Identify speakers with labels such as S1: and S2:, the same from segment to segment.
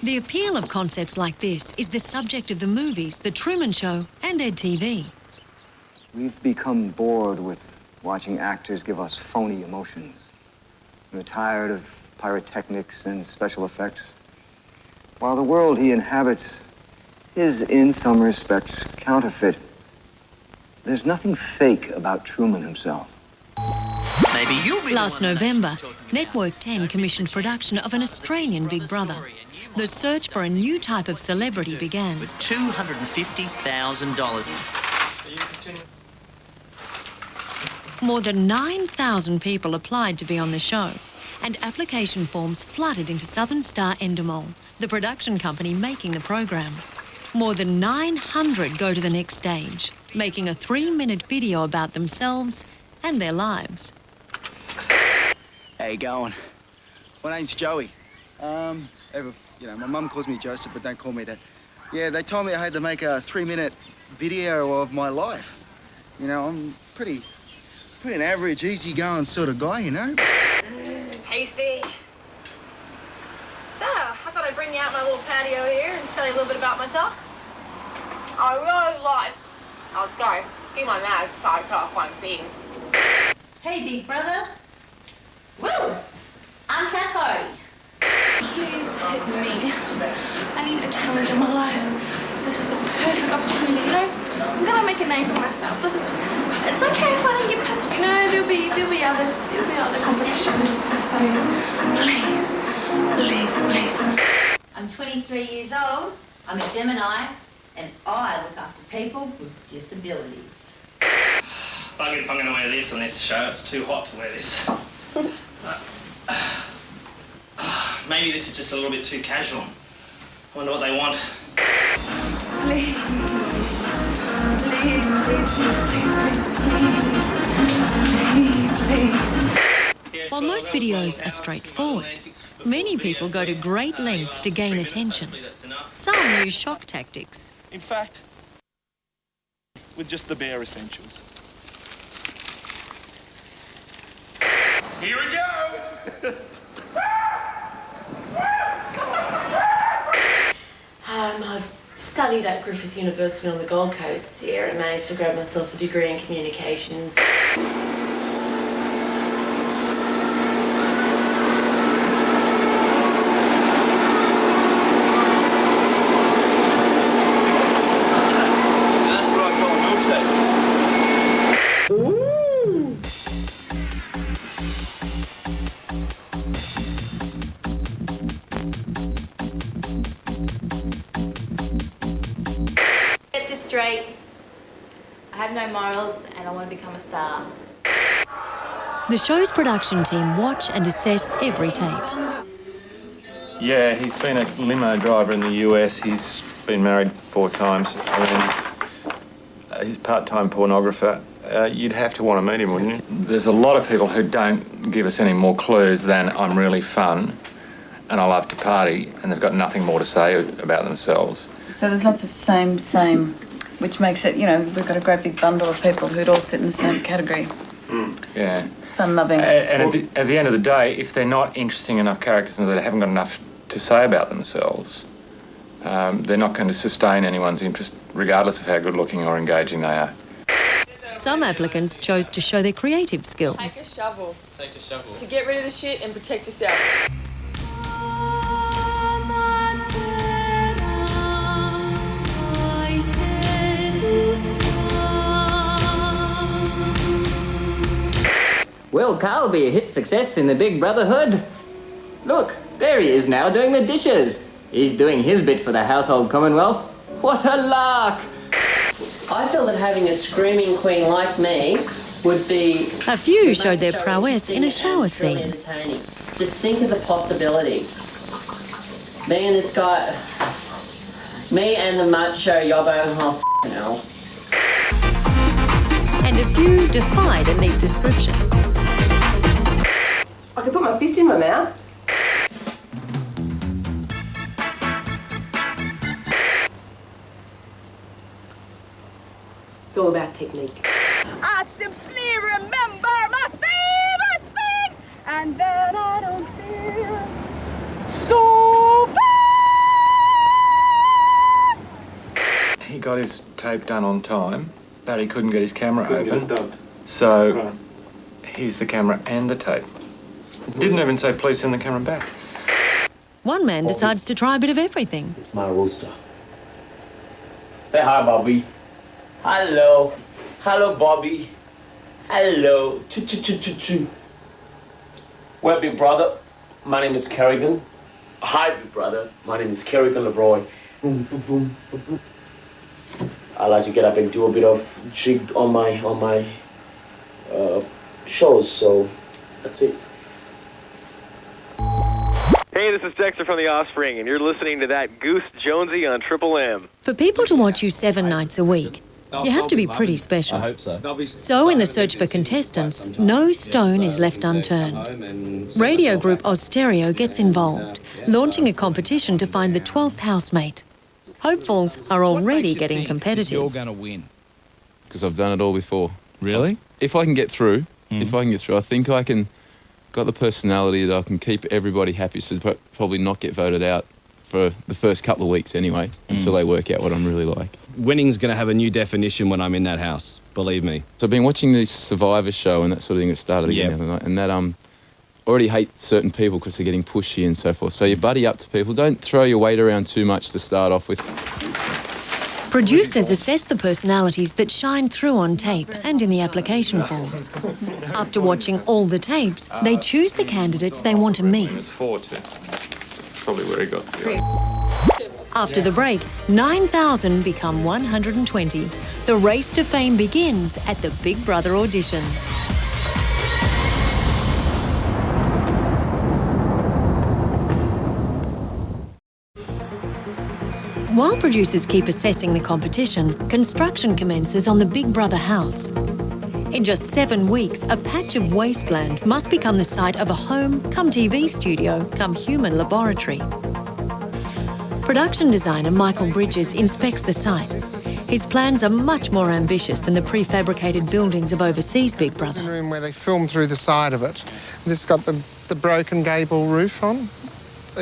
S1: The appeal of concepts like this is the subject of the movies The Truman Show and EdTV.
S2: We've become bored with watching actors give us phony emotions. We're tired of pyrotechnics and special effects. While the world he inhabits is, in some respects, counterfeit, there's nothing fake about Truman himself.
S3: Maybe you'll be
S1: Last November, Network 10 commissioned production of an Australian Big Brother. The search for a new type of celebrity began.
S3: with $250,000.
S1: More than 9,000 people applied to be on the show, and application forms flooded into Southern Star Endemol, the production company making the program. More than 900 go to the next stage, making a 3-minute video about themselves and their lives.
S4: How you going? My name's Joey. My mum calls me Joseph, but don't call me that. Yeah, they told me I had to make a 3-minute video of my life. You know, I'm pretty an average, easygoing sort of guy, you know?
S5: Tasty. So, I thought I'd bring you out my little patio here and tell you a little bit about myself. I really like... Oh, sorry. Excuse my mouth so I cut off one thing.
S6: Hey, big brother. Woo! I'm Catho.
S7: Please pick me. I need a challenge in my life. This is the perfect opportunity, you know? I'm gonna make a name for myself. It's okay if I don't get picked, you know, there'll be other competitions. So please.
S6: I'm 23 years old. I'm a Gemini, and I look after people with disabilities.
S8: Bugger if I'm going to wear this on this show. It's too hot to wear this. Maybe this is just a little bit too casual. I wonder what they want.
S7: Please.
S1: While most videos are straightforward, many people go to great lengths to gain attention. Some use shock tactics.
S9: In fact, with just the bare essentials.
S8: Here we go!
S10: I've studied at Griffith University on the Gold Coast here and managed to grab myself a degree in communications.
S9: That's what I call a milkshake.
S6: Get this straight. I have no morals, and I want to become a star.
S1: The show's production team watch and assess every tape.
S11: Yeah, he's been a limo driver in the US. He's been married 4 times. He's a part-time pornographer. You'd have to want to meet him, wouldn't you? There's a lot of people who don't give us any more clues than I'm really fun and I love to party, and they've got nothing more to say about themselves.
S12: So there's lots of same, which makes it, you know, we've got a great big bundle of people who'd all sit in the same category.
S11: Yeah.
S12: Fun-loving.
S11: And at the end of the day, if they're not interesting enough characters and they haven't got enough to say about themselves, they're not going to sustain anyone's interest, regardless of how good-looking or engaging they are.
S1: Some applicants chose to show their creative skills.
S5: Take a shovel.
S8: Take a shovel.
S5: To get rid of the shit and protect yourself.
S13: Will Carl be a hit success in the Big Brotherhood? Look, there he is now doing the dishes. He's doing his bit for the household commonwealth. What a lark!
S10: I feel that having a screaming queen like me would be...
S1: A few showed their prowess in a shower scene.
S10: Entertaining. Just think of the possibilities. Me and this guy... Me and the macho yobbo, oh, f***ing hell.
S1: And a few defied a neat description.
S5: I could put my fist in my mouth. It's all about technique.
S7: I simply remember my favorite things, and then I don't feel so bad.
S11: got his tape done on time, but he couldn't get his camera open. So here's the camera and the tape. Didn't even say, please send the camera back.
S1: One man decides to try a bit of everything.
S14: It's my rooster. Say hi, Bobby. Hello. Hello, Bobby. Hello. Choo-choo-choo-choo-choo. Well, big brother, my name is Kerrigan. Hi, big brother. My name is Kerrigan LeBroy. Boom, boom, boom, boom, boom. I like to get up and do a bit of jig on my shows, so that's it.
S15: Hey, this is Dexter from The Offspring, and you're listening to that Goose Jonesy on Triple M.
S1: For people to watch you 7 nights a week, you have to be pretty special.
S16: I hope so.
S1: So in the search for contestants, no stone is left unturned. Radio group Austereo gets involved, launching a competition to find the 12th housemate. Hopefuls are already getting competitive.
S16: You're going to win.
S17: Because I've done it all before.
S16: Really?
S17: If I can get through, I think I can. Got the personality that I can keep everybody happy, so probably not get voted out for the first couple of weeks anyway, until they work out what I'm really like.
S16: Winning's going to have a new definition when I'm in that house, believe me.
S17: So I've been watching this Survivor show and that sort of thing that started again the other night, and that already hate certain people because they're getting pushy and so forth. So you buddy up to people. Don't throw your weight around too much to start off with.
S1: Producers assess the personalities that shine through on tape and in the application forms. After watching all the tapes, they choose the candidates they want to meet.
S11: It's 4-2. That's probably where he got the
S1: After the break, 9,000 become 120. The race to fame begins at the Big Brother auditions. While producers keep assessing the competition, construction commences on the Big Brother house. In just 7 weeks, a patch of wasteland must become the site of a home, come TV studio, come human laboratory. Production designer Michael Bridges inspects the site. His plans are much more ambitious than the prefabricated buildings of overseas Big Brother.
S18: Room where they film through the side of it. This has got the broken gable roof on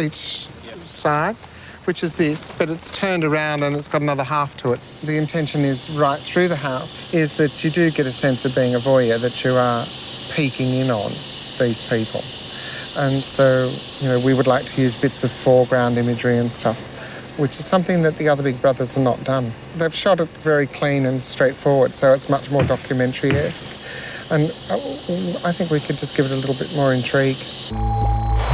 S18: each side, which is this, but it's turned around and it's got another half to it. The intention is right through the house is that you do get a sense of being a voyeur, that you are peeking in on these people. And so, we would like to use bits of foreground imagery and stuff, which is something that the other Big Brothers have not done. They've shot it very clean and straightforward, so it's much more documentary-esque. And I think we could just give it a little bit more intrigue.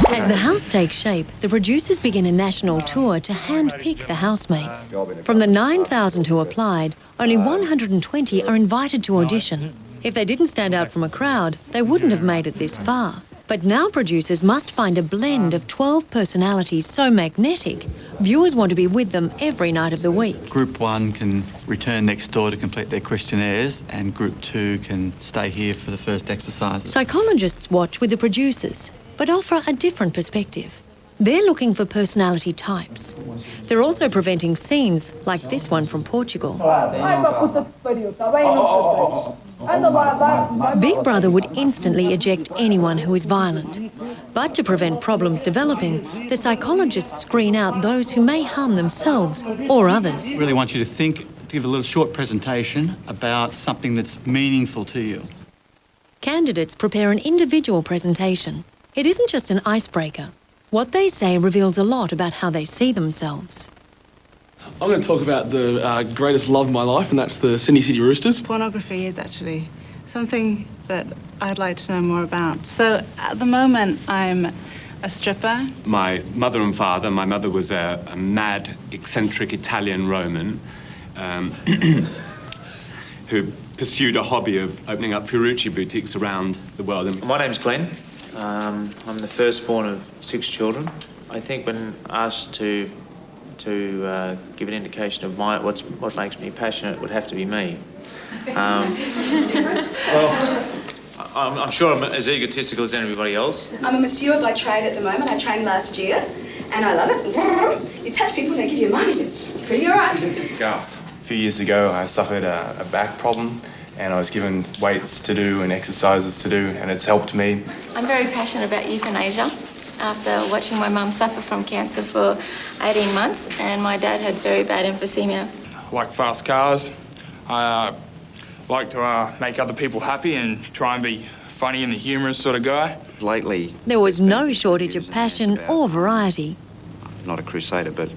S1: As the house takes shape, the producers begin a national tour to hand-pick the housemates. From the 9,000 who applied, only 120 are invited to audition. If they didn't stand out from a crowd, they wouldn't have made it this far. But now producers must find a blend of 12 personalities so magnetic, viewers want to be with them every night of the week.
S19: Group 1 can return next door to complete their questionnaires, and Group 2 can stay here for the first exercises.
S1: Psychologists watch with the producers, but offer a different perspective. They're looking for personality types. They're also preventing scenes like this one from Portugal. Big Brother would instantly eject anyone who is violent. But to prevent problems developing, the psychologists screen out those who may harm themselves or others.
S19: I really want you to think, to give a little short presentation about something that's meaningful to you.
S1: Candidates prepare an individual presentation. It isn't just an icebreaker. What they say reveals a lot about how they see themselves.
S20: I'm going to talk about the greatest love of my life, and that's the Sydney City Roosters.
S21: Pornography is actually something that I'd like to know more about. So at the moment, I'm a stripper.
S22: My mother and father, my mother was a mad, eccentric Italian Roman who pursued a hobby of opening up Fiorucci boutiques around the world.
S23: My name's Glenn. I'm the firstborn of 6 children. I think when asked to give an indication of what makes me passionate, it would have to be me. Well, I'm sure I'm as egotistical as anybody else.
S24: I'm a masseur by trade at the moment. I trained last year, and I love it. You touch people, they give you money. It's pretty all right.
S25: Garth. A few years ago, I suffered a back problem, and I was given weights to do and exercises to do, and it's helped me.
S26: I'm very passionate about euthanasia. After watching my mum suffer from cancer for 18 months, and my dad had very bad emphysema.
S2: like fast cars. I like to make other people happy and try and be funny and the humorous sort of guy.
S3: Lately,
S1: There was no shortage of passion or variety.
S3: not a crusader, but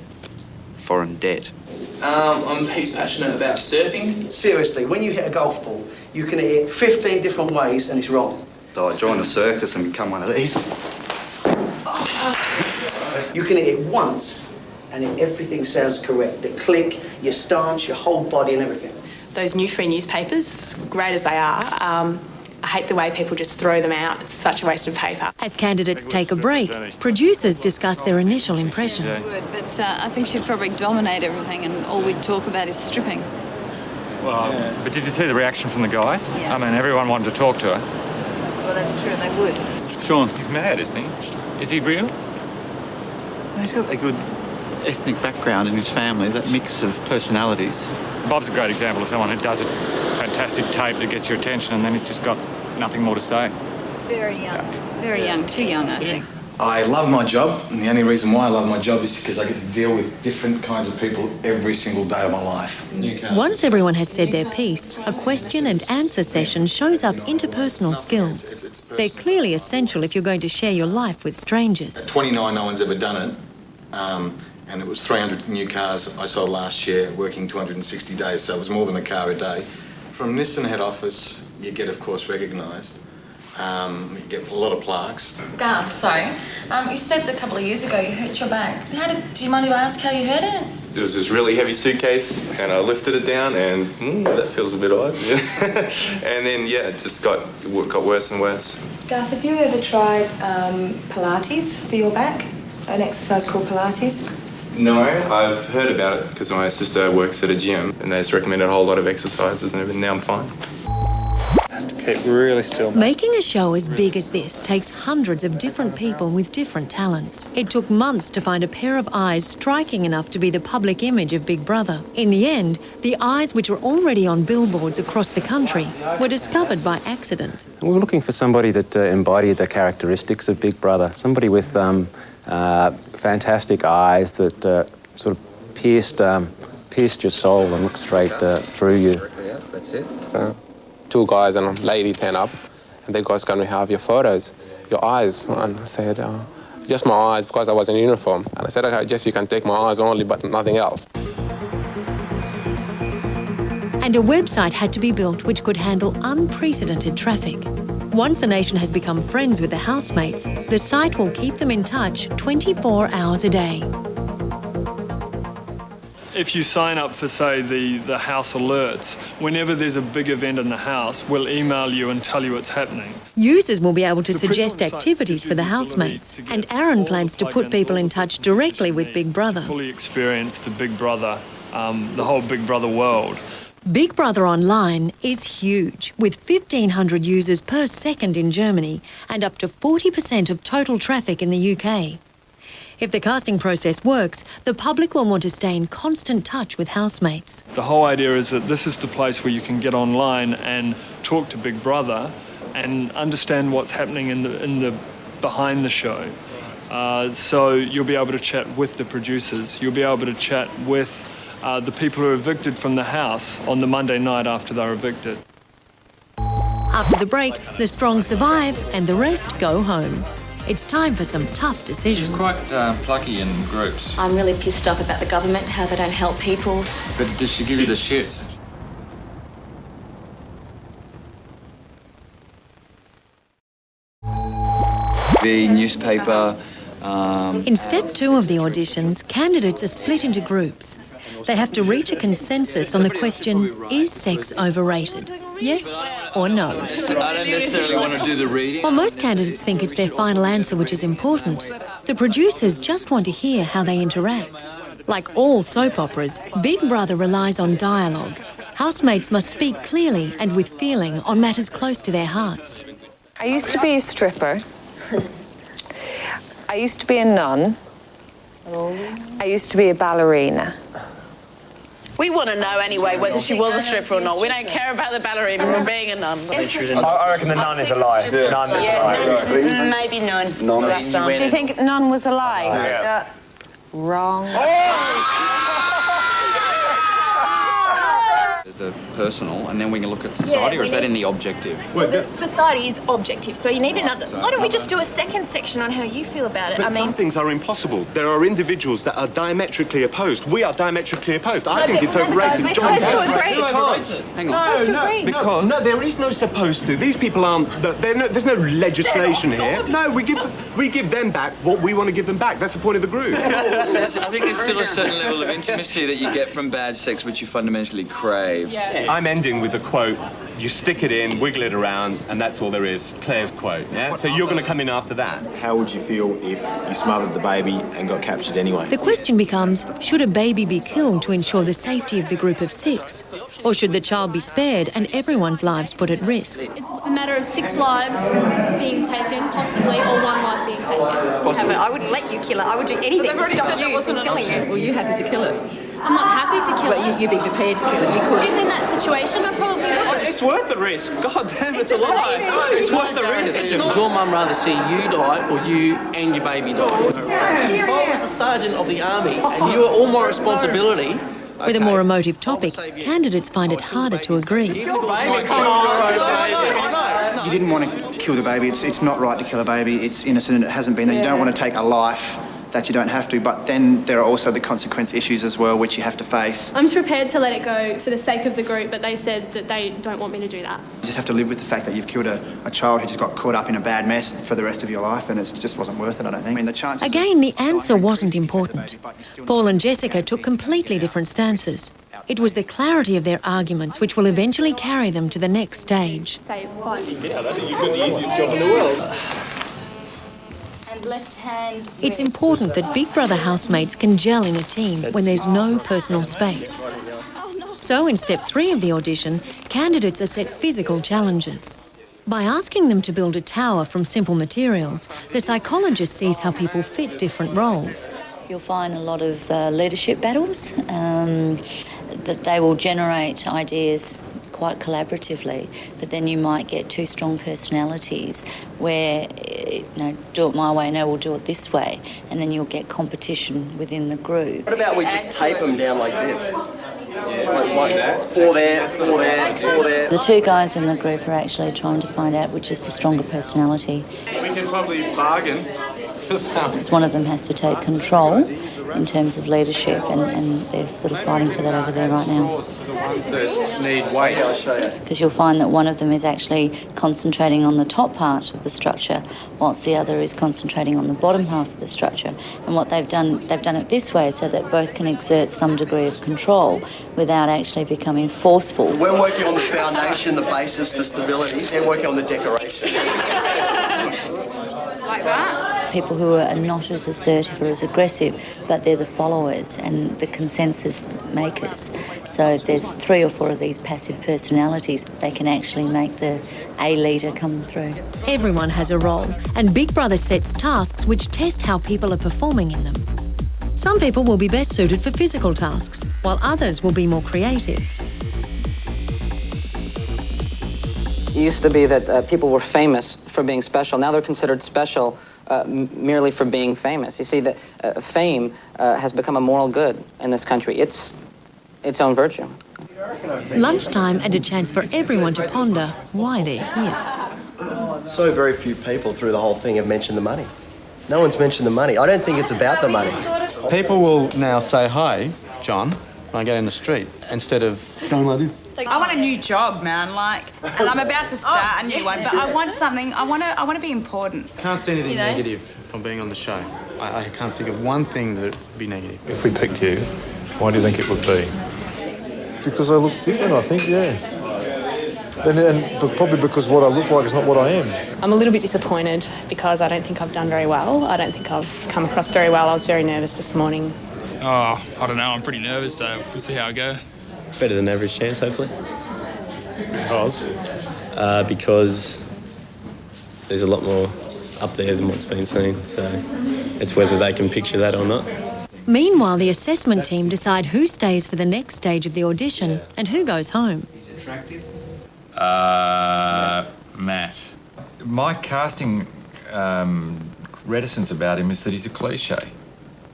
S3: foreign debt.
S4: I'm heaps passionate about surfing.
S6: Seriously, when you hit a golf ball, you can hit it 15 different ways and it's wrong.
S3: So I joined a circus and become one of these.
S6: You can hit it once and everything sounds correct. The click, your stance, your whole body and everything.
S9: Those new free newspapers, great as they are, I hate the way people just throw them out. It's such a waste of paper.
S1: As candidates take a break, producers discuss their initial impressions.
S21: But I think she'd probably dominate everything and all we'd talk about is stripping.
S11: Well, but did you see the reaction from the guys? Yeah. I mean, everyone wanted to talk to her.
S21: Well, that's true, they would.
S11: Sean, he's mad, isn't he? Is he real?
S19: He's got a good ethnic background in his family, that mix of personalities.
S11: Bob's a great example of someone who does a fantastic tape that gets your attention and then he's just got nothing more to say.
S21: Very young. Very young. Too young, I think.
S12: I love my job, and the only reason why I love my job is because I get to deal with different kinds of people every single day of my life.
S1: Once everyone has said their piece, a question and answer session shows up interpersonal skills. They're clearly essential if you're going to share your life with strangers.
S12: At 29, no one's ever done it, and it was 300 new cars I sold last year, working 260 days, so it was more than a car a day. From Nissan head office, you get, of course, recognised. You get a lot of plaques.
S26: Garth, sorry. You said a couple of years ago you hurt your back. Do you mind if I ask how you hurt it?
S25: It was this really heavy suitcase, and I lifted it down, and that feels a bit odd. And then, it just got worse and worse.
S26: Garth, have you ever tried Pilates for your back? An exercise called Pilates?
S25: No, I've heard about it because my sister works at a gym, and they just recommended a whole lot of exercises, and now I'm fine.
S11: Keep really still.
S1: Making a show as big as this takes hundreds of different people with different talents. It took months to find a pair of eyes striking enough to be the public image of Big Brother. In the end, the eyes, which were already on billboards across the country, were discovered by accident.
S27: We were looking for somebody that embodied the characteristics of Big Brother, somebody with fantastic eyes that sort of pierced your soul and looked straight through you.
S28: Yeah, that's it. Two guys and a lady turn up, and the guys going to have your photos, your eyes. And I said, just my eyes, because I was in uniform. And I said, okay, just you can take my eyes only, but nothing else.
S1: And a website had to be built which could handle unprecedented traffic. Once the nation has become friends with the housemates, the site will keep them in touch 24 hours a day.
S29: If you sign up for, say, the house alerts, whenever there's a big event in the house, we'll email you and tell you it's happening.
S1: Users will be able to suggest activities for the housemates, and Aaron plans to put people in touch directly with Big Brother.
S29: Fully experience the Big Brother, the whole Big Brother world.
S1: Big Brother Online is huge, with 1,500 users per second in Germany and up to 40% of total traffic in the UK. If the casting process works, the public will want to stay in constant touch with housemates.
S29: The whole idea is that this is the place where you can get online and talk to Big Brother and understand what's happening in the behind the show. So you'll be able to chat with the producers. You'll be able to chat with the people who are evicted from the house on the Monday night after they're evicted.
S1: After the break, the strong survive and the rest go home. It's time for some tough decisions.
S30: She's quite plucky in groups.
S26: I'm really pissed off about the government, how they don't help people.
S30: But does she give you the shits?
S31: The newspaper.
S1: In step 2 of the auditions, candidates are split into groups. They have to reach a consensus on the question, is sex overrated? Yes or no?
S31: I don't necessarily want to do the reading.
S1: While most candidates think it's their final answer which is important, the producers just want to hear how they interact. Like all soap operas, Big Brother relies on dialogue. Housemates must speak clearly and with feeling on matters close to their hearts.
S32: I used to be a stripper. I used to be a nun. I used to be a ballerina.
S9: We want to know anyway whether she was a stripper or not. We don't care about the ballerina or being a nun.
S15: I reckon the nun is a lie.
S32: Yeah.
S15: Nun is a lie.
S32: Maybe none. Do you think none was a lie?
S15: Yeah.
S32: Wrong.
S31: personal, and then we can look at society, or is that in the objective?
S5: Well, the society is objective, so you need another... Why don't we just do a second section on how you feel about it?
S7: But some things are impossible. There are individuals that are diametrically opposed. We are diametrically opposed. I think it's outrageous.
S5: We're supposed to agree.
S7: No, there is no supposed to. These people aren't... There's no legislation here. No, we give them back what we want to give them back. That's the point of the group.
S31: I think there's still a certain level of intimacy that you get from bad sex, which you fundamentally crave.
S7: Yeah. I'm ending with a quote. You stick it in, wiggle it around, and that's all there is. Claire's quote, yeah? So you're going to come in after that.
S8: How would you feel if you smothered the baby and got captured anyway?
S1: The question becomes, should a baby be killed to ensure the safety of the group of 6? Or should the child be spared and everyone's lives put at risk?
S5: It's a matter of 6 lives being taken, possibly, or 1 life being taken.
S10: Possibly. I wouldn't let you kill it. I would do anything to stop you from killing it.
S7: Were you happy to kill it?
S5: I'm not happy to kill it.
S10: You'd be prepared to kill it. You could.
S5: If in that situation, I probably would.
S7: It's worth the risk. God damn, it's alive. It's worth the risk.
S6: Would your mum rather see you die or you and your baby die? If I was the sergeant of the army and you were all my responsibility...
S1: With a more emotive topic, candidates find it harder to agree.
S8: You didn't want to kill the baby. It's not right to kill a baby. It's innocent and it hasn't been there. You don't want to take a life that you don't have to, but then there are also the consequence issues as well, which you have to face.
S5: I'm prepared to let it go for the sake of the group, but they said that they don't want me to do that.
S8: You just have to live with the fact that you've killed a child who just got caught up in a bad mess for the rest of your life, and it just wasn't worth it, I don't think. I mean, the chances...
S1: Again, the answer wasn't important. Paul and Jessica took completely different stances. It was the clarity of their arguments which will eventually carry them to the next stage.
S5: Save 5.
S7: Yeah, I think you've got the easiest job in the world.
S5: Left hand.
S1: It's important that Big Brother housemates can gel in a team when there's no personal space. So in step 3 of the audition, candidates are set physical challenges. By asking them to build a tower from simple materials, the psychologist sees how people fit different roles.
S13: You'll find a lot of leadership battles, that they will generate ideas quite collaboratively, but then you might get 2 strong personalities where, do it my way, no, we'll do it this way, and then you'll get competition within the group.
S6: What about we just tape them down like this? Like that? 4 there, 4 there, 4 there.
S13: The 2 guys in the group are actually trying to find out which is the stronger personality.
S8: We can probably bargain.
S13: Because one of them has to take control in terms of leadership, and they're sort of fighting for that over there right now.
S8: The ones that need weight.
S13: Because you'll find that one of them is actually concentrating on the top part of the structure, whilst the other is concentrating on the bottom half of the structure. And what they've done it this way so that both can exert some degree of control without actually becoming forceful.
S6: We're working on the foundation, the basis, the stability. They're working on the decoration.
S10: Like that?
S13: People who are not as assertive or as aggressive, but they're the followers and the consensus makers. So if there's 3 or 4 of these passive personalities, they can actually make the A leader come through.
S1: Everyone has a role, and Big Brother sets tasks which test how people are performing in them. Some people will be best suited for physical tasks, while others will be more creative.
S14: It used to be that people were famous for being special. Now they're considered special merely for being famous. You see that fame has become a moral good in this country. It's its own virtue.
S1: Lunchtime and a chance for everyone to ponder why they're here.
S6: So very few people through the whole thing have mentioned the money. No one's mentioned the money. I don't think it's about the money.
S19: People will now say, "Hi, John," when I get in the street, instead of going like this.
S10: I want a new job, man, and I'm about to start a new one, but I want something, I want to be important.
S19: I can't see anything negative from being on the show. I can't think of one thing that would be negative. If we picked you, why do you think it would be?
S16: Because I look different, I think, yeah. But probably because what I look like is not what I am.
S9: I'm a little bit disappointed because I don't think I've done very well. I don't think I've come across very well. I was very nervous this morning.
S2: Oh, I don't know. I'm pretty nervous, so we'll see how I go.
S17: Better than average chance, hopefully.
S19: Because?
S17: Because there's a lot more up there than what's been seen, so it's whether they can picture that or not.
S1: Meanwhile, the assessment team decide who stays for the next stage of the audition and who goes home.
S8: He's attractive.
S30: Matt. My casting reticence about him is that he's a cliche.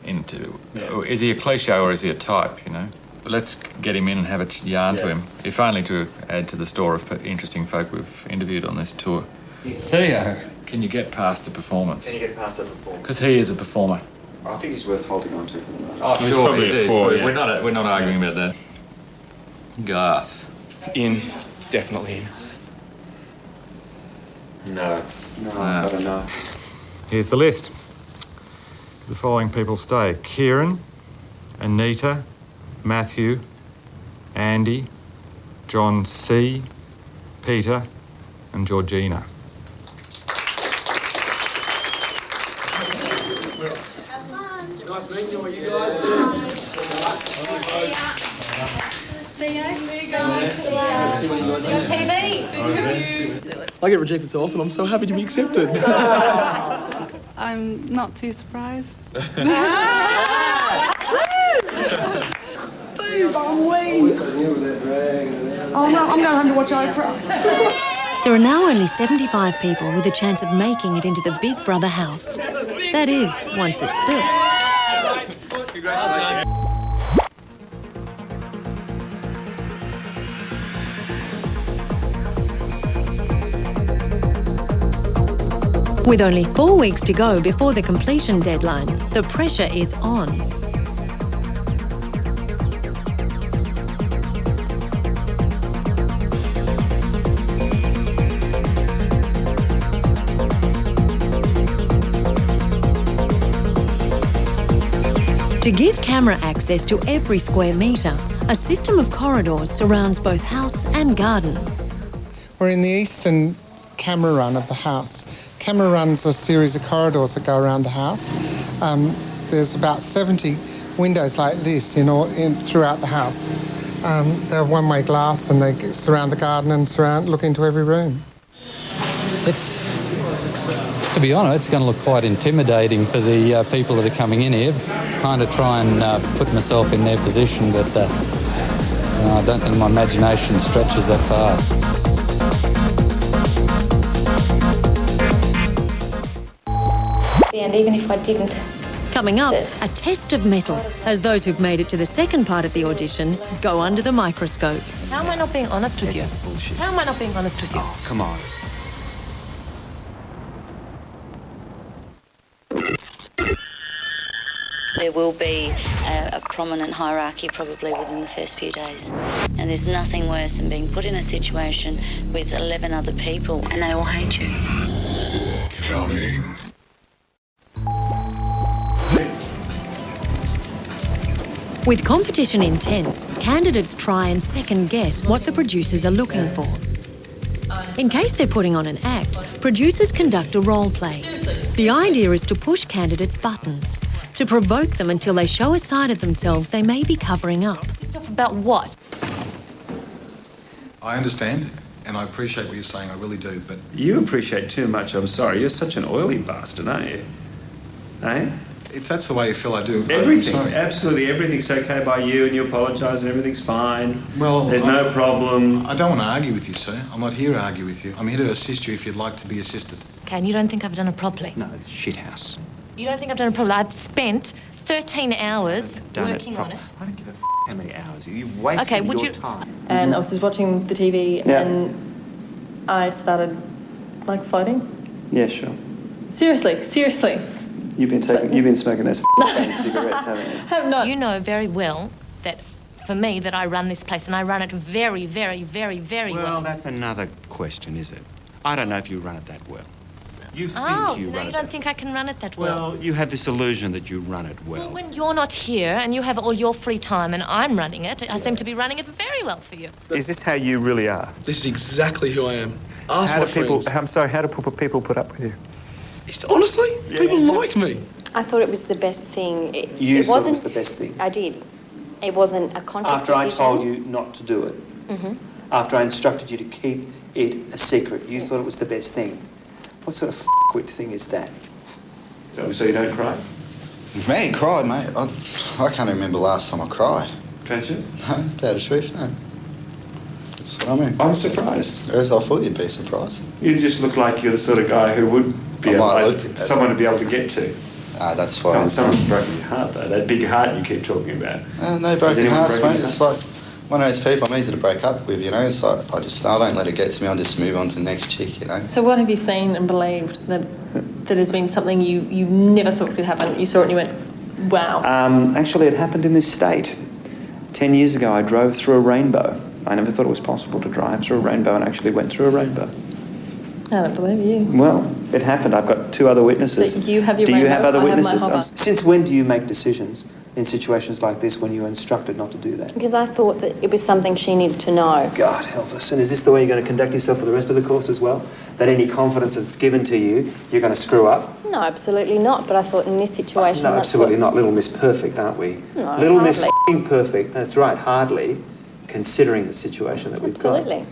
S30: Is he a cliche or is he a type, you know? Let's get him in and have a yarn to him, if only to add to the store of interesting folk we've interviewed on this tour. Theo, can you get past the performance?
S3: Can you get past the performance?
S30: Because he is a performer.
S3: I think he's worth holding on to.
S30: Oh,
S3: He's
S30: sure,
S3: probably
S30: he
S3: a
S30: is.
S3: four, yeah.
S30: We're not arguing about that. Garth.
S19: In. Definitely in.
S3: No. No, I don't know.
S30: Here's the list. The following people stay: Kieran, Anita, Matthew, Andy, John C, Peter, and Georgina.
S4: Nice meeting you. What you guys do?
S5: On TV.
S4: I get rejected so often. I'm so happy to be accepted.
S11: I'm not too surprised.
S12: Oh no, I'm going home to watch Oprah.
S1: There are now only 75 people with a chance of making it into the Big Brother house. That is, once it's built.
S3: Congratulations.
S1: With only 4 weeks to go before the completion deadline, the pressure is on. To give camera access to every square metre, a system of corridors surrounds both house and garden.
S12: We're in the eastern camera run of the house. Camera runs are a series of corridors that go around the house. There's about 70 windows like this throughout the house. They're one-way glass and they surround the garden and look into every room.
S18: To be honest, it's going to look quite intimidating for the people that are coming in here. Kind of try and put myself in their position, but I don't think my imagination stretches that far.
S5: And even if I didn't.
S1: Coming up, a test of mettle, as those who've made it to the second part of the audition go under the microscope.
S32: How am I not being honest with you?
S3: Bullshit.
S32: How am I not being honest with you?
S3: Oh, come on.
S13: There will be a prominent hierarchy probably within the first few days. And there's nothing worse than being put in a situation with 11 other people and they all hate you.
S20: Coming.
S1: With competition intense, candidates try and second-guess what the producers are looking for. In case they're putting on an act, producers conduct a role play. The idea is to push candidates' buttons, to provoke them until they show a side of themselves they may be covering up.
S32: Stuff about what?
S21: I understand, and I appreciate what you're saying, I really do, but...
S22: You appreciate too much, I'm sorry. You're such an oily bastard, aren't you? Eh?
S21: If that's the way you feel, I do.
S22: Everything,
S21: I'm sorry.
S22: absolutely everything's okay by you, and you apologise and everything's fine.
S21: Well,
S22: there's no problem.
S21: I don't want to argue with you, sir. I'm not here to argue with you. I'm here to assist you if you'd like to be assisted.
S32: Okay, and you don't think I've done it properly?
S22: No, it's shithouse.
S32: You don't think I've done it properly? I've spent 13 hours working on it.
S22: I don't give a how many hours. You've wasted your time.
S23: And I was just watching the TV and I started, floating.
S22: Yeah, sure.
S23: Seriously.
S22: You've been smoking those cigarettes, haven't you?
S23: Have not.
S32: You know very well that, for me, that I run this place and I run it very, very, very, very well.
S22: Well, that's another question, is it? I don't know if you run it that well. You think
S32: Oh,
S22: you
S32: so now
S22: run
S32: you
S22: it
S32: don't think I can run it that well?
S22: Well, you have this illusion that you run it well.
S32: Well, when you're not here and you have all your free time and I'm running it, I seem to be running it very well for you.
S22: Is this how you really are?
S4: This is exactly who I am. Ask
S22: How
S4: my
S22: do people?
S4: friends.
S22: I'm sorry. How do people put up with you?
S4: Honestly, people like me.
S5: I thought it was the best thing.
S22: You
S5: it
S22: thought it
S5: wasn't,
S22: was the best thing?
S5: I did. It wasn't a conscious
S22: After I
S5: decision.
S22: told you not to do it, after I instructed you to keep it a secret, you thought it was the best thing. What sort of f***wit thing is that? So you don't cry?
S24: Me? Cried, mate? I can't remember last time I cried.
S22: Can't you?
S24: No, to tell the truth, no. That's what I mean.
S22: I'm surprised.
S24: Yes, I thought you'd be surprised.
S22: You just look like you're the sort of guy who would be someone to be able to get to.
S24: That's why.
S6: Someone's broken your heart, though. That big heart you keep talking about.
S24: No broken hearts,
S6: broken
S24: mate. It's like one of those people I'm easy to break up with, you know. It's like I don't let it get to me. I just move on to the next chick, you know.
S23: So what have you seen and believed that has been something you never thought could happen? You saw it and you went, wow.
S6: Actually, it happened in this state. 10 years ago, I drove through a rainbow. I never thought it was possible to drive through a rainbow, and actually went through a rainbow.
S23: I don't believe you.
S6: Well, it happened. I've got 2 other witnesses.
S23: So you have your
S6: Do
S23: rainbow,
S6: you have other
S23: I have my
S6: witnesses?
S23: hover.
S22: Since when do you make decisions in situations like this when you're instructed not to do that?
S7: Because I thought that it was something she needed to know.
S22: God help us. And is this the way you're going to conduct yourself for the rest of the course as well? That any confidence that's given to you, you're going to screw up?
S7: No, absolutely not. But I thought in this situation...
S22: No, absolutely not. Little Miss Perfect, aren't we?
S7: No,
S22: Little Miss
S7: hardly.
S22: f***ing Perfect. That's right, hardly, considering the situation that we've got.
S7: Absolutely.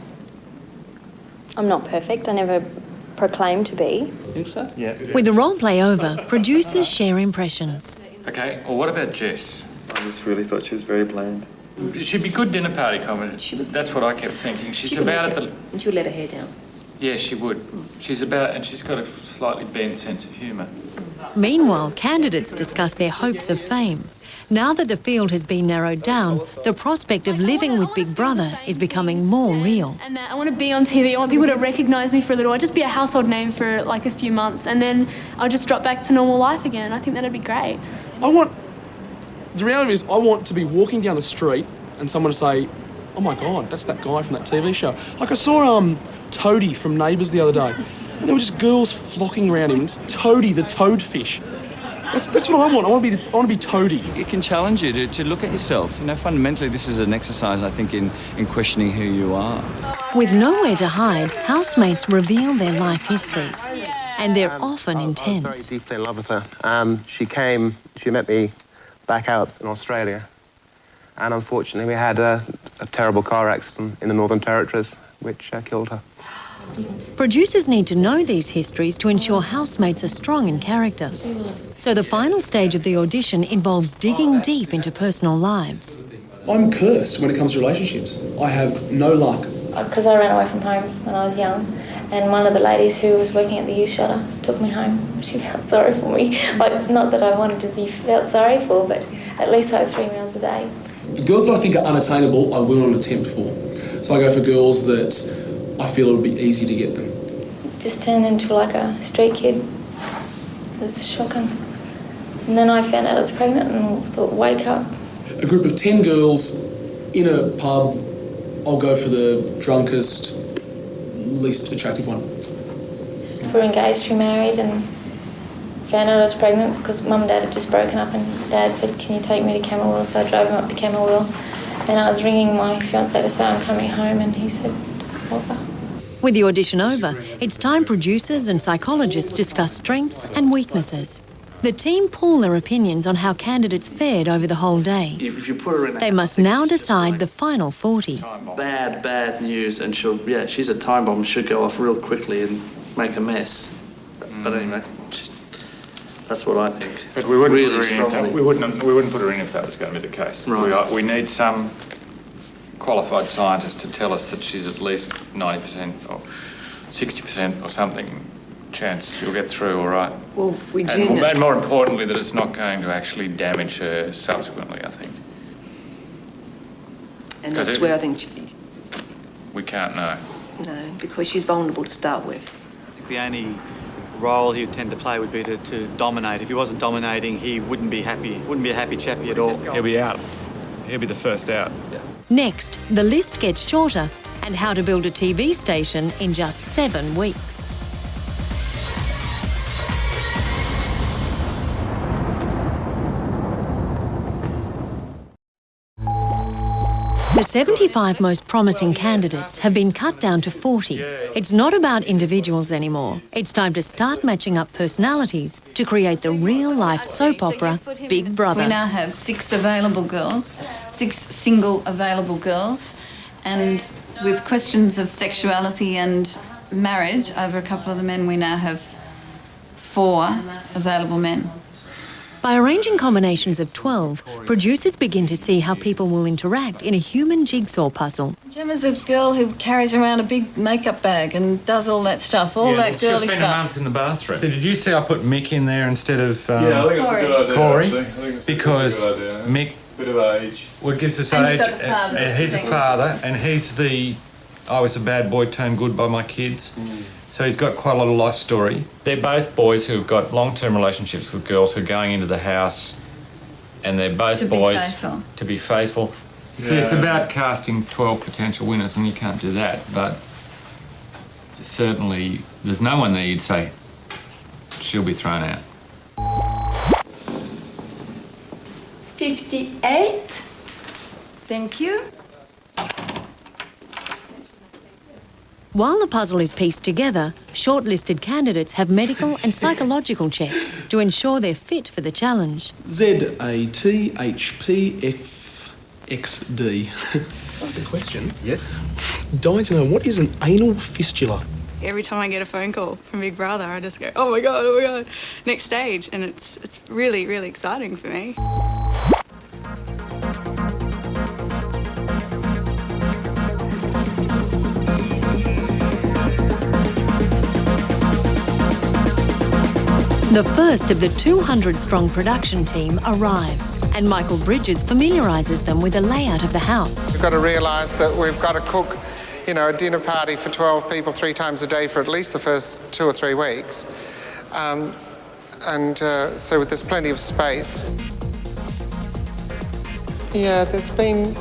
S7: I'm not perfect. I never proclaimed to be.
S6: Think so? Yeah.
S1: With the role play over, producers share impressions.
S30: Okay, well, what about Jess?
S3: I just really thought she was very bland.
S30: She'd be good dinner party comedy. That's what I kept thinking. She's about it.
S10: And she would let her hair down.
S30: Yeah, she would. She's about, and she's got a slightly bent sense of humour.
S1: Meanwhile, candidates discuss their hopes of fame. Now that the field has been narrowed down, the prospect of living with Big Brother is becoming more real.
S11: And I want to be on TV. I want people to recognise me for a little. I'll just be a household name for like a few months, and then I'll just drop back to normal life again. I think that'd be great.
S4: The reality is, I want to be walking down the street and someone to say, oh my God, that's that guy from that TV show. Like I saw Toadie from Neighbours the other day, and there were just girls flocking around him. It's Toadie, the toadfish. That's what I want. I want to be Toadie.
S14: It can challenge you to look at yourself. You know, fundamentally, this is an exercise, I think, in questioning who you are.
S1: With nowhere to hide, housemates reveal their life histories, and they're often intense.
S15: I was very deeply in love with her. She met me back out in Australia, and unfortunately, we had a terrible car accident in the Northern Territories, which killed her.
S1: Producers need to know these histories to ensure housemates are strong in character. So the final stage of the audition involves digging deep into personal lives.
S4: I'm cursed when it comes to relationships. I have no luck.
S7: Because I ran away from home when I was young, and one of the ladies who was working at the youth shelter took me home. She felt sorry for me. Like, not that I wanted to be felt sorry for, but at least I had 3 meals a day.
S4: The girls that I think are unattainable, I will not attempt for. So I go for girls that I feel it would be easy to get them.
S7: Just turned into like a street kid. It was shocking. And then I found out I was pregnant and thought, wake up.
S4: A group of 10 girls in a pub, I'll go for the drunkest, least attractive one.
S7: We were engaged, we married, and found out I was pregnant because Mum and Dad had just broken up, and Dad said, can you take me to Camberwell? So I drove him up to Camberwell, and I was ringing my fiancé to say I'm coming home, and he said, bother.
S1: With the audition over, it's time producers and psychologists discuss strengths and weaknesses. The team pool their opinions on how candidates fared over the whole day.
S25: If you put her in
S1: They must now decide the final 40.
S25: bad news, and she's a time bomb, should go off real quickly and make a mess. But anyway, that's what I think.
S30: But we wouldn't,
S25: Really
S30: put her in if
S25: strongly.
S30: that, we wouldn't put her in if that was going to be the case.
S25: Right.
S30: We need some qualified scientist to tell us that she's at least 90% or 60% or something chance she'll get through all right.
S10: Well, we do
S30: And,
S10: know.
S30: and more importantly, that it's not going to actually damage her subsequently, I think.
S10: And
S30: 'Cause
S10: that's
S30: it-
S10: where I think,
S30: We can't know.
S10: no, because she's vulnerable to start with.
S26: The only role he would tend to play would be to dominate. If he wasn't dominating, he wouldn't be happy. Wouldn't be a happy chappy at all.
S30: He'll be out. He'll be the first out.
S1: Next, the list gets shorter and how to build a TV station in just 7 weeks. The 75 most promising candidates have been cut down to 40. It's not about individuals anymore. It's time to start matching up personalities to create the real-life soap opera Big Brother.
S27: We now have 6 available girls, 6 single available girls, and with questions of sexuality and marriage over a couple of the men, we now have 4 available men.
S1: By arranging combinations of 12, producers begin to see how people will interact in a human jigsaw puzzle.
S27: Gemma's a girl who carries around a big makeup bag and does all that stuff, that girly
S30: She's spent a
S27: stuff.
S30: month in the bathroom. Did you see I put Mick in there instead of
S3: Yeah, I think it's a good idea,
S30: Corey?
S3: actually. I think it's
S30: Because
S3: a good idea.
S30: Mick...
S3: Bit of age.
S30: Well, it gives us
S27: And
S30: age.
S27: you've got the father,
S30: He's a
S27: thing.
S30: father, and he's the... I was a bad boy turned good by my kids. So he's got quite a lot of life story. They're both boys who've got long-term relationships with girls who are going into the house, and they're both
S27: To be
S30: boys
S27: faithful.
S30: to be faithful. See, it's about casting 12 potential winners, and you can't do that, but certainly there's no one there you'd say she'll be thrown out.
S27: 58. Thank you.
S1: While the puzzle is pieced together, shortlisted candidates have medical and psychological checks to ensure they're fit for the challenge.
S4: ZATHPFXD. That's a question.
S2: Yes?
S4: Dying to know, what is an anal fistula?
S8: Every time I get a phone call from Big Brother, I just go, oh my God, next stage. And it's really, really exciting for me.
S1: The first of the 200-strong production team arrives, and Michael Bridges familiarises them with the layout of the house.
S9: We've got to realise that we've got to cook, a dinner party for 12 people 3 times a day for at least the first 2 or 3 weeks. So there's plenty of space. Yeah, there's been...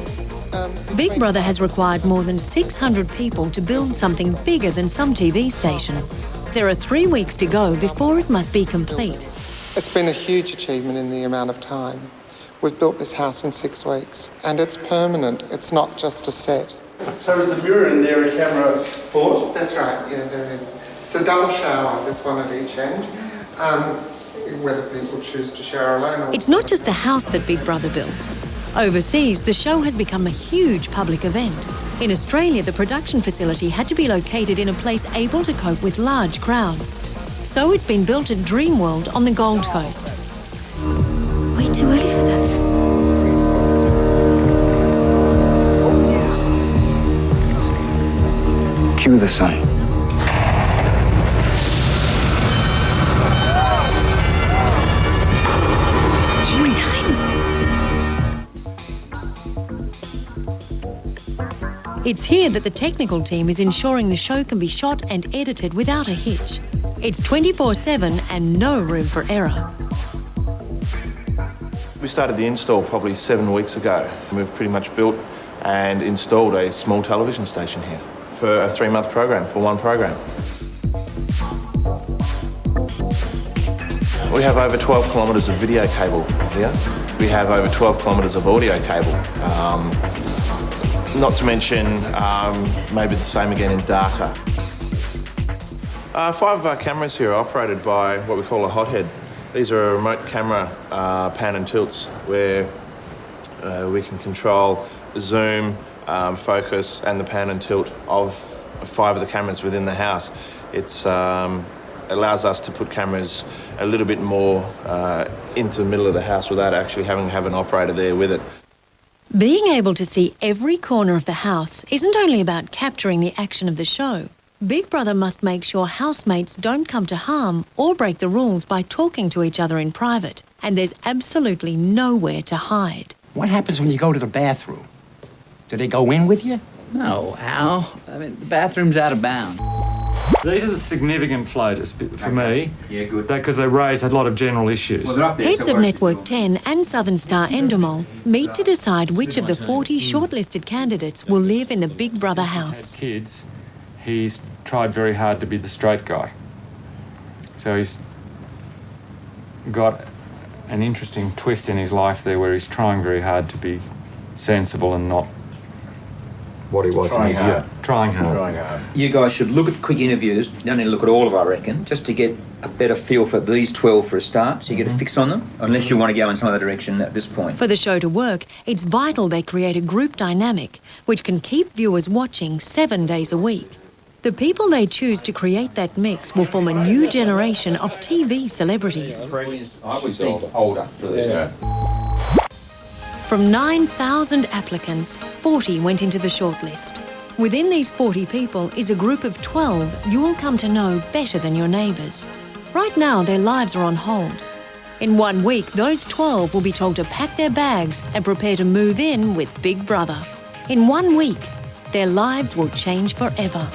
S1: Big Brother has required more than 600 people to build something bigger than some TV stations. There are 3 weeks to go before it must be complete.
S9: It's been a huge achievement in the amount of time. We've built this house in 6 weeks, and it's permanent. It's not just a set.
S22: So is the mirror in there a camera port?
S9: That's right, yeah, there is. It's a double shower, there's one at each end, whether people choose to shower alone or...
S1: It's not just the house that Big Brother built. Overseas, the show has become a huge public event. In Australia, the production facility had to be located in a place able to cope with large crowds. So it's been built at Dreamworld on the Gold Coast.
S27: Way too early for that.
S6: Cue the sun.
S1: It's here that the technical team is ensuring the show can be shot and edited without a hitch. It's 24/7 and no room for error.
S3: We started the install probably 7 weeks ago. We've pretty much built and installed a small television station here for a 3-month program, for one program. We have over 12 kilometres of video cable here. We have over 12 kilometres of audio cable. Not to mention maybe the same again in data. 5 of our cameras here are operated by what we call a hothead. These are remote camera pan and tilts where we can control the zoom, focus and the pan and tilt of 5 of the cameras within the house. It allows us to put cameras a little bit more into the middle of the house without actually having to have an operator there with it.
S1: Being able to see every corner of the house isn't only about capturing the action of the show. Big Brother must make sure housemates don't come to harm or break the rules by talking to each other in private. And there's absolutely nowhere to hide.
S12: What happens when you go to the bathroom? Do they go in with you?
S13: No, Al. I mean, the bathroom's out of bounds.
S30: These are the significant floaters for me.
S13: Yeah, good.
S30: Because they raise a lot of general issues.
S1: Heads of Network 10 and Southern Star Endemol meet to decide which of the 40 shortlisted candidates will live in the Big Brother house.
S30: Kids, he's tried very hard to be the straight guy. So he's got an interesting twist in his life there where he's trying very hard to be sensible and not what he was in his youth. Trying hard.
S2: You guys should look at quick interviews. You don't need to look at all of them, I reckon, just to get a better feel for these 12 for a start, so you get a fix on them, unless you want to go in some other direction at this point.
S1: For the show to work, it's vital they create a group dynamic which can keep viewers watching 7 days a week. The people they choose to create that mix will form a new generation of TV celebrities.
S2: I was older for this term.
S1: From 9,000 applicants, 40 went into the shortlist. Within these 40 people is a group of 12 you will come to know better than your neighbours. Right now, their lives are on hold. In 1 week, those 12 will be told to pack their bags and prepare to move in with Big Brother. In 1 week, their lives will change forever.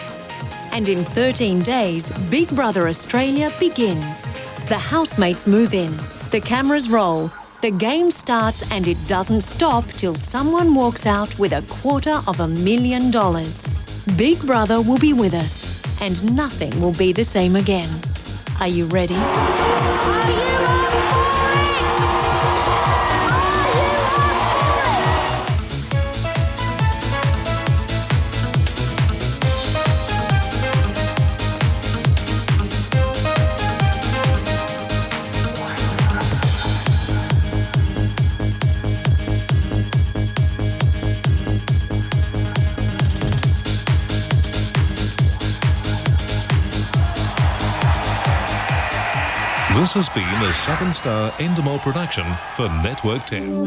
S1: And in 13 days, Big Brother Australia begins. The housemates move in, the cameras roll, the game starts, and it doesn't stop till someone walks out with $250,000. Big Brother will be with us, and nothing will be the same again. Are you ready?
S5: This has been a 7-star Endemol production for Network 10.